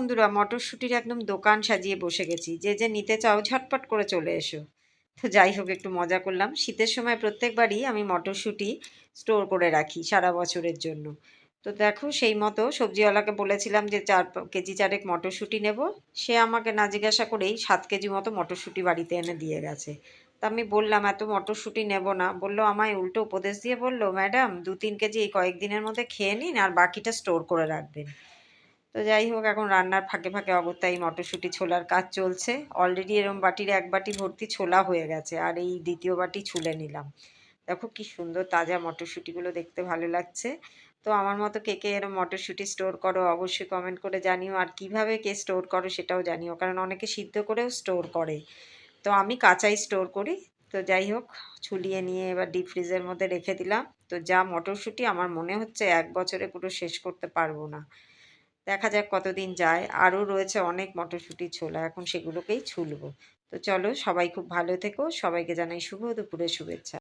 বন্ধুরা, মটরশুঁটির একদম দোকান সাজিয়ে বসে গেছি। যে যে নিতে চাও ঝটপট করে চলে এসো। তো যাই হোক, একটু মজা করলাম। শীতের সময় প্রত্যেকবারই আমি মটরশুঁটি স্টোর করে রাখি সারা বছরের জন্য। তো দেখো, সেই মতো সবজিওয়ালাকে বলেছিলাম যে 4 কেজি চারেক মটরশুঁটি নেব। সে আমাকে না জিজ্ঞাসা করেই 7 কেজি মতো মটরশুঁটি বাড়িতে এনে দিয়ে গেছে। তা আমি বললাম এত মটরশুঁটি নেব না। বললো, আমায় উল্টো উপদেশ দিয়ে বললো, ম্যাডাম 2-3 কেজি এই কয়েকদিনের মধ্যে খেয়ে নিন আর বাকিটা স্টোর করে রাখবেন। তো যাই হোক, এখন রান্নার ফাঁকে ফাঁকে অগত্যাই মটরশুঁটি ছোলার কাজ চলছে। অলরেডি এরম বাটির 1 বাটি ভর্তি ছোলা হয়ে গেছে, আর এই দ্বিতীয় বাটি ছুলে নিলাম। দেখো কি সুন্দর তাজা মটরশুঁটিগুলো, দেখতে ভালো লাগছে। তো আমার মতো কে কে এরম মটরশুঁটি স্টোর করো অবশ্যই কমেন্ট করে জানিও, আর কিভাবে কে স্টোর করো সেটাও জানিও, কারণ অনেকে সিদ্ধ করেও স্টোর করে। তো আমি কাঁচাই স্টোর করি। তো যাই হোক, ছুলিয়ে নিয়ে এবার ডিপ ফ্রিজের মধ্যে রেখে দিলাম। তো যা মটরশুঁটি, আমার মনে হচ্ছে 1 বছরে পুরো শেষ করতে পারবো না। দেখা যাক কতদিন যায়। আরও রয়েছে অনেক মটরশুঁটির ছোলা, এখন সেগুলোকেই ছুলবো। তো চলো, সবাই খুব ভালো থেকো। সবাইকে জানাই শুভ দুপুরের শুভেচ্ছা।